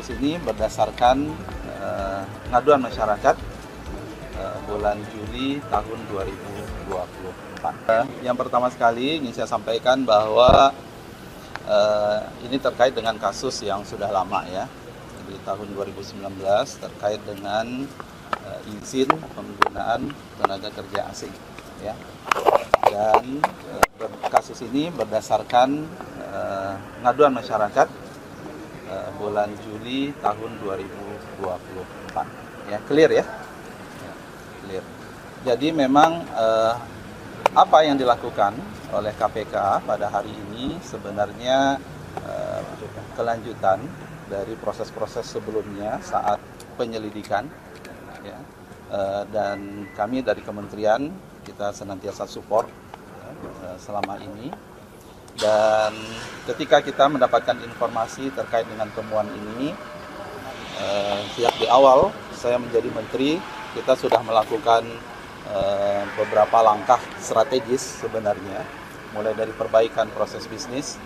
kasus ini berdasarkan pengaduan masyarakat bulan Juli tahun 2024. Yang pertama sekali ingin saya sampaikan bahwa ini terkait dengan kasus yang sudah lama ya, di tahun 2019 terkait dengan izin penggunaan tenaga kerja asing ya. Dan kasus ini berdasarkan pengaduan masyarakat bulan Juli tahun 2024 ya, clear ya, clear. Jadi memang apa yang dilakukan oleh KPK pada hari ini sebenarnya kelanjutan dari proses-proses sebelumnya saat penyelidikan ya. Dan kami dari kementerian kita senantiasa support selama ini. Dan ketika kita mendapatkan informasi terkait dengan temuan ini, sejak di awal saya menjadi menteri, kita sudah melakukan beberapa langkah strategis sebenarnya, mulai dari perbaikan proses bisnis,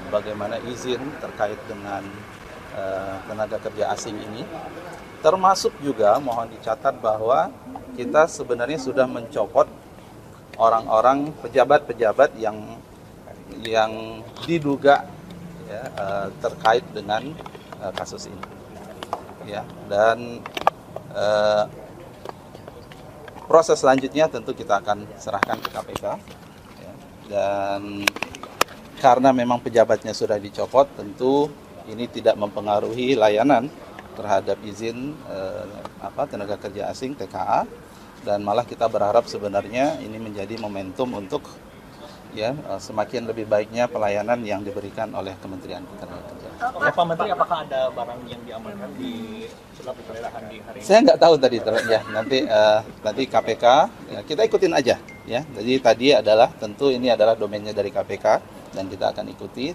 bagaimana izin terkait dengan tenaga kerja asing ini, termasuk juga mohon dicatat bahwa kita sebenarnya sudah mencopot orang-orang pejabat-pejabat yang diduga ya, terkait dengan kasus ini ya. Dan proses selanjutnya tentu kita akan serahkan ke KPK ya. Dan karena memang pejabatnya sudah dicopot, tentu ini tidak mempengaruhi layanan terhadap izin tenaga kerja asing TKA, dan malah kita berharap sebenarnya ini menjadi momentum untuk ya semakin lebih baiknya pelayanan yang diberikan oleh Kementerian Ketenagakerjaan. Pak Menteri, apakah ada barang yang diamankan di setelah penggeledahan di hari ini? Saya nggak tahu tadi ya, nanti KPK ya, kita ikutin aja ya. Jadi tadi adalah tentu ini adalah domainnya dari KPK dan kita akan ikuti.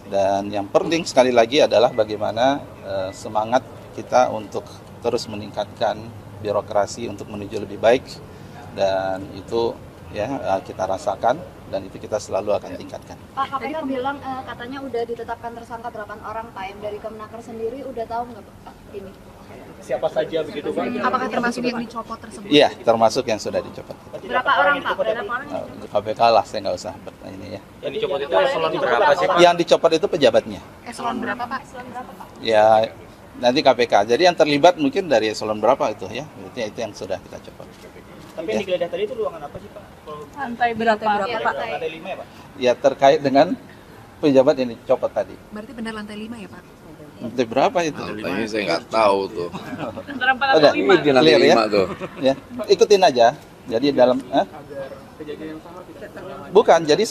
Dan yang penting sekali lagi adalah bagaimana semangat kita untuk terus meningkatkan birokrasi untuk menuju lebih baik, dan itu ya kita rasakan dan itu kita selalu akan tingkatkan. Pak, KPK bilang katanya udah ditetapkan tersangka berapa orang, Pak? Dari Kemenaker sendiri udah tahu nggak Pak ini? Siapa saja begitu Pak? Apakah termasuk yang dicopot tersebut? Iya, termasuk yang sudah dicopot. Berapa orang Pak? Berapa orang? KPK lah, saya nggak usah ini ya. Yang dicopot itu eselon berapa sih Pak? Yang dicopot itu pejabatnya. Eselon berapa Pak? Eselon berapa Pak? Ya nanti KPK. Jadi yang terlibat mungkin dari eselon berapa itu ya. Itu yang sudah kita copot. Tapi yang digeledah tadi itu ruangan apa sih Pak? Lantai berapa Pak? Lantai 5 ya Pak? Ya terkait dengan pejabat yang dicopot tadi. Berarti benar lantai 5 ya Pak? Lantai berapa itu? Ini saya nggak tahu tuh. Antara 4 Udah, Ini di lantai clear ya? 5 tuh. Ya, ikutin aja. Jadi dalam bukan, jadi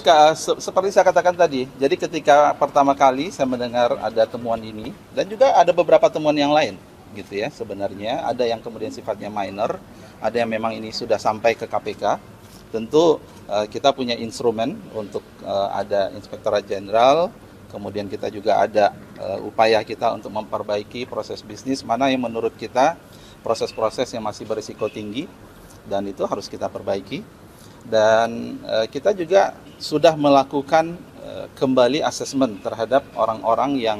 seperti saya katakan tadi. Jadi ketika pertama kali saya mendengar ada temuan ini, dan juga ada beberapa temuan yang lain gitu ya. Sebenarnya ada yang kemudian sifatnya minor, ada yang memang ini sudah sampai ke KPK. Tentu kita punya instrumen untuk ada Inspektorat Jenderal, kemudian kita juga ada upaya kita untuk memperbaiki proses bisnis mana yang menurut kita proses-proses yang masih berisiko tinggi, dan itu harus kita perbaiki. Dan kita juga sudah melakukan kembali asesmen terhadap orang-orang yang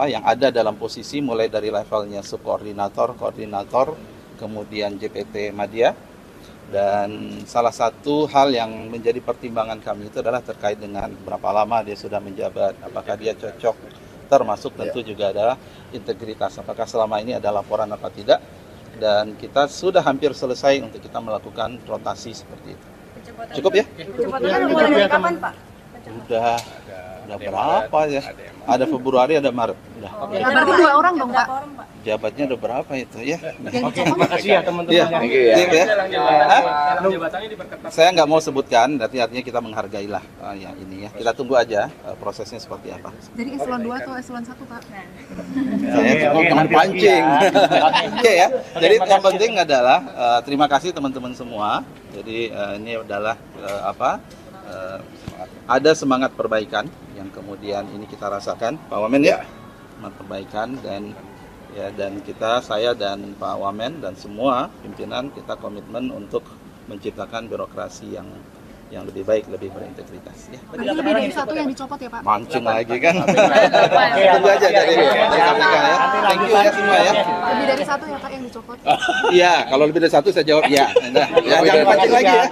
yang ada dalam posisi mulai dari levelnya subkoordinator, koordinator, kemudian JPT Madya. Dan salah satu hal yang menjadi pertimbangan kami itu adalah terkait dengan berapa lama dia sudah menjabat, apakah dia cocok, termasuk tentu juga adalah integritas, apakah selama ini ada laporan apa tidak. Dan kita sudah hampir selesai untuk kita melakukan rotasi seperti itu. Cukup ya? Kecepatannya mulai dari kapan Pak? Udah berapa ya? Ada Februari, ada Maret. Udah. Berarti 2 orang dong Pak? Jabatnya udah berapa itu ya? Oke, makasih ya teman-teman. Iya. Thank you ya. Ya. Jabatannya diperketat. Saya nggak mau sebutkan, artinya kita menghargailah yang ini ya. Kita tunggu aja prosesnya seperti apa. Jadi eselon 2 atau eselon 1 Pak? Saya jangan pancing. Oke ya. Jadi yang penting adalah terima kasih teman-teman semua. Jadi ini adalah ada semangat perbaikan yang kemudian ini kita rasakan, Pak Wamen ya. Semangat perbaikan dan saya dan Pak Wamen dan semua pimpinan kita komitmen untuk menciptakan birokrasi yang yang lebih baik, lebih berintegritas. Ya. Berarti lebih dari satu yang dicopot ya Pak? Mancing lagi kan? Tunggu aja dari KPK ya. Thank you ya semua ya. Lebih dari satu ya Pak yang dicopot? Iya, kalau lebih dari satu saya jawab iya. Nah, ya, jangan mancing lagi ya.